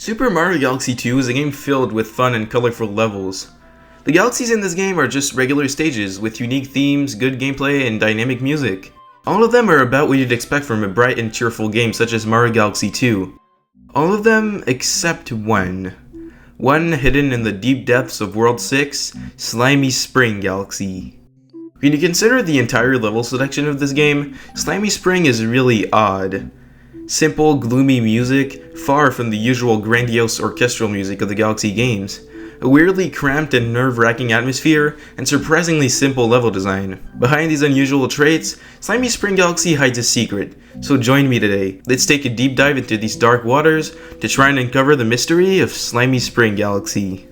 Super Mario Galaxy 2 is a game filled with fun and colorful levels. The galaxies in this game are just regular stages with unique themes, good gameplay, and dynamic music. All of them are about what you'd expect from a bright and cheerful game such as Mario Galaxy 2. All of them except one. One hidden in the deep depths of World 6, Slimy Spring Galaxy. When you consider the entire level selection of this game, Slimy Spring is really odd. Simple, gloomy music, far from the usual grandiose orchestral music of the Galaxy games. A weirdly cramped and nerve-wracking atmosphere, and surprisingly simple level design. Behind these unusual traits, Slimy Spring Galaxy hides a secret, so join me today. Let's take a deep dive into these dark waters to try and uncover the mystery of Slimy Spring Galaxy.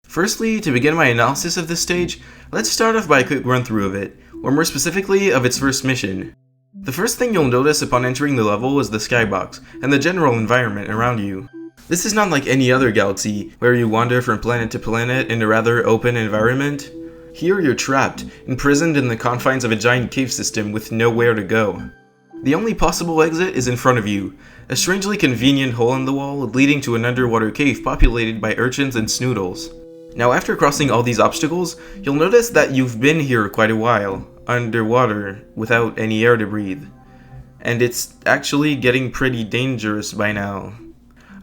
Firstly, to begin my analysis of this stage, let's start off by a quick run-through of it, or more specifically, of its first mission. The first thing you'll notice upon entering the level is the skybox, and the general environment around you. This is not like any other galaxy, where you wander from planet to planet in a rather open environment. Here you're trapped, imprisoned in the confines of a giant cave system with nowhere to go. The only possible exit is in front of you, a strangely convenient hole in the wall leading to an underwater cave populated by urchins and snoodles. Now after crossing all these obstacles, you'll notice that you've been here quite a while, underwater, without any air to breathe. And it's actually getting pretty dangerous by now.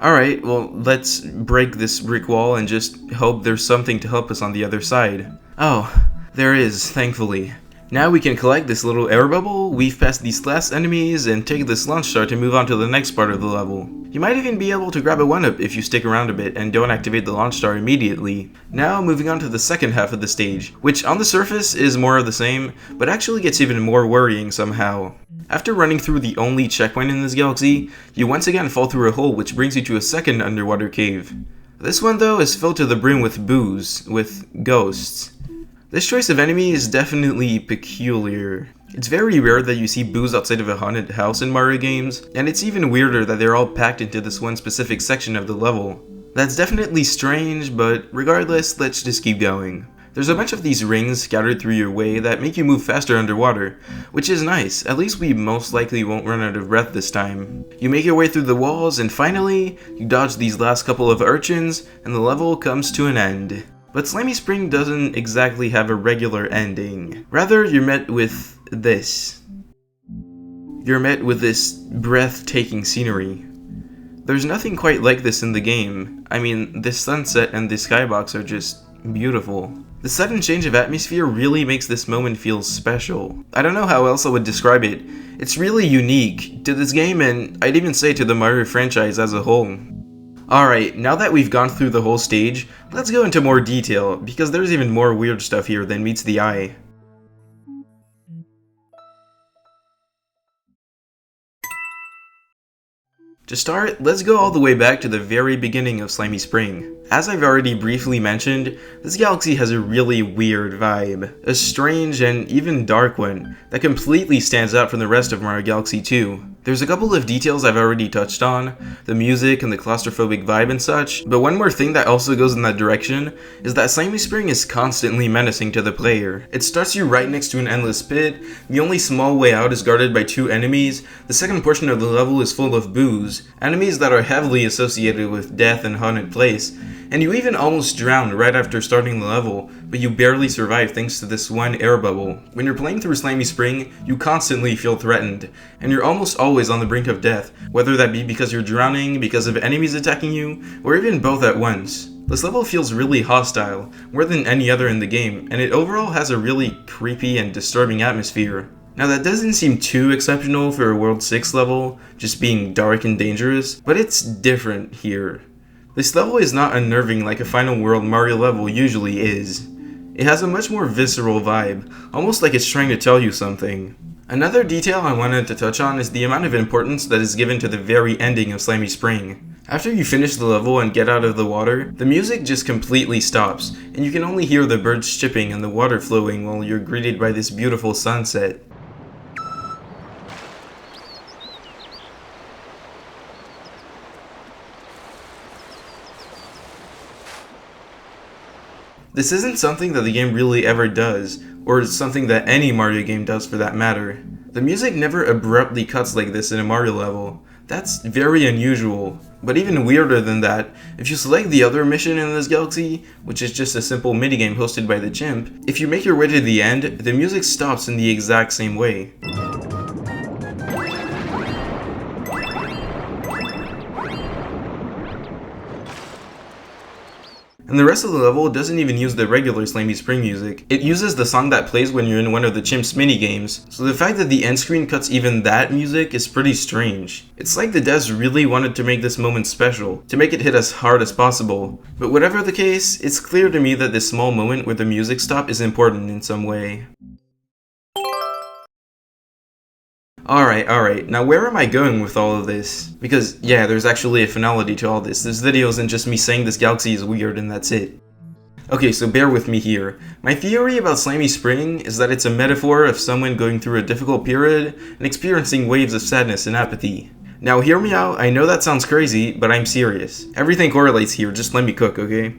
Alright, well, let's break this brick wall and just hope there's something to help us on the other side. Oh, there is, thankfully. Now we can collect this little air bubble, weave past these last enemies, and take this launch star to move on to the next part of the level. You might even be able to grab a 1-up if you stick around a bit and don't activate the launch star immediately. Now moving on to the second half of the stage, which on the surface is more of the same, but actually gets even more worrying somehow. After running through the only checkpoint in this galaxy, you once again fall through a hole which brings you to a second underwater cave. This one though is filled to the brim with booze, with ghosts. This choice of enemy is definitely peculiar. It's very rare that you see booze outside of a haunted house in Mario games, and it's even weirder that they're all packed into this one specific section of the level. That's definitely strange, but regardless, let's just keep going. There's a bunch of these rings scattered through your way that make you move faster underwater, which is nice. At least we most likely won't run out of breath this time. You make your way through the walls, and finally, you dodge these last couple of urchins, and the level comes to an end. But Slimy Spring doesn't exactly have a regular ending. Rather, you're met with this. You're met with this breathtaking scenery. There's nothing quite like this in the game. I mean, this sunset and the skybox are just beautiful. The sudden change of atmosphere really makes this moment feel special. I don't know how else I would describe it. It's really unique to this game, and I'd even say to the Mario franchise as a whole. Alright, now that we've gone through the whole stage, let's go into more detail, because there's even more weird stuff here than meets the eye. To start, let's go all the way back to the very beginning of Slimy Spring. As I've already briefly mentioned, this galaxy has a really weird vibe. A strange and even dark one that completely stands out from the rest of Mario Galaxy 2. There's a couple of details I've already touched on, the music and the claustrophobic vibe and such, but one more thing that also goes in that direction is that Slimy Spring is constantly menacing to the player. It starts you right next to an endless pit, the only small way out is guarded by 2 enemies, the second portion of the level is full of booze, enemies that are heavily associated with death and haunted place, and you even almost drown right after starting the level, but you barely survive thanks to this one air bubble. When you're playing through Slimy Spring, you constantly feel threatened, and you're almost always on the brink of death, whether that be because you're drowning, because of enemies attacking you, or even both at once. This level feels really hostile, more than any other in the game, and it overall has a really creepy and disturbing atmosphere. Now that doesn't seem too exceptional for a World 6 level, just being dark and dangerous, but it's different here. This level is not unnerving like a Final World Mario level usually is. It has a much more visceral vibe, almost like it's trying to tell you something. Another detail I wanted to touch on is the amount of importance that is given to the very ending of Slimy Spring. After you finish the level and get out of the water, the music just completely stops, and you can only hear the birds chirping and the water flowing while you're greeted by this beautiful sunset. This isn't something that the game really ever does, or something that any Mario game does for that matter. The music never abruptly cuts like this in a Mario level. That's very unusual. But even weirder than that, if you select the other mission in this galaxy, which is just a simple minigame hosted by the chimp, if you make your way to the end, the music stops in the exact same way. And the rest of the level doesn't even use the regular Slimy Spring music. It uses the song that plays when you're in one of the chimp's minigames, so the fact that the end screen cuts even that music is pretty strange. It's like the devs really wanted to make this moment special, to make it hit as hard as possible. But whatever the case, it's clear to me that this small moment where the music stops is important in some way. Alright, now where am I going with all of this? Because, yeah, there's actually a finality to all this. This video isn't just me saying this galaxy is weird and that's it. Okay, so bear with me here. My theory about Slimy Spring is that it's a metaphor of someone going through a difficult period and experiencing waves of sadness and apathy. Now hear me out, I know that sounds crazy, but I'm serious. Everything correlates here, just let me cook, okay?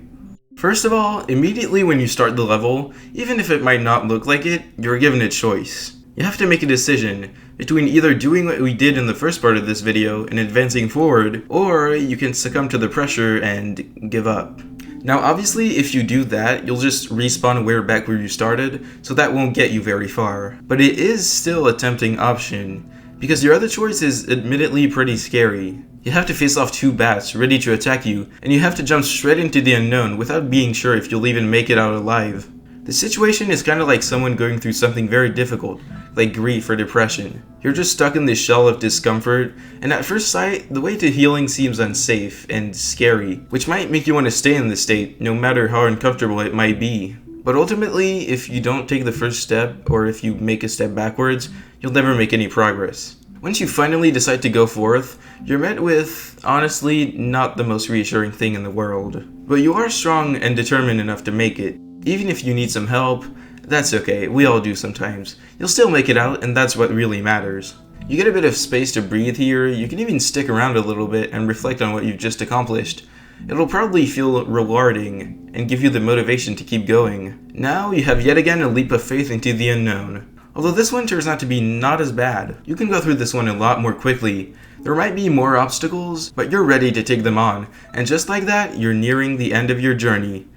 First of all, immediately when you start the level, even if it might not look like it, you're given a choice. You have to make a decision between either doing what we did in the first part of this video and advancing forward, or you can succumb to the pressure and give up. Now obviously if you do that, you'll just respawn back where you started, so that won't get you very far. But it is still a tempting option, because your other choice is admittedly pretty scary. You have to face off 2 bats ready to attack you, and you have to jump straight into the unknown without being sure if you'll even make it out alive. The situation is kind of like someone going through something very difficult, like grief or depression. You're just stuck in this shell of discomfort, and at first sight, the way to healing seems unsafe and scary, which might make you want to stay in this state, no matter how uncomfortable it might be. But ultimately, if you don't take the first step, or if you make a step backwards, you'll never make any progress. Once you finally decide to go forth, you're met with, honestly, not the most reassuring thing in the world. But you are strong and determined enough to make it. Even if you need some help, that's okay, we all do sometimes. You'll still make it out, and that's what really matters. You get a bit of space to breathe here, you can even stick around a little bit and reflect on what you've just accomplished. It'll probably feel rewarding, and give you the motivation to keep going. Now you have yet again a leap of faith into the unknown. Although this one turns out to be not as bad. You can go through this one a lot more quickly. There might be more obstacles, but you're ready to take them on, and just like that, you're nearing the end of your journey.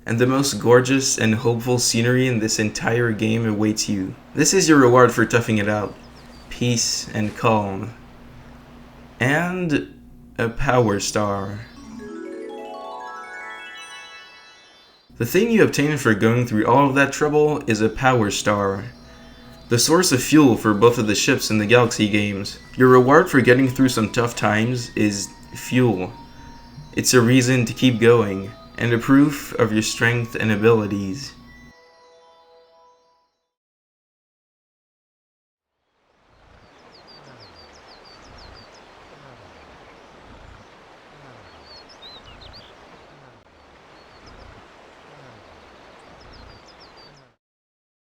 And the most gorgeous and hopeful scenery in this entire game awaits you. This is your reward for toughing it out. Peace and calm. And a power star. The thing you obtain for going through all of that trouble is a power star. The source of fuel for both of the ships in the Galaxy games. Your reward for getting through some tough times is fuel. It's a reason to keep going, and a proof of your strength and abilities.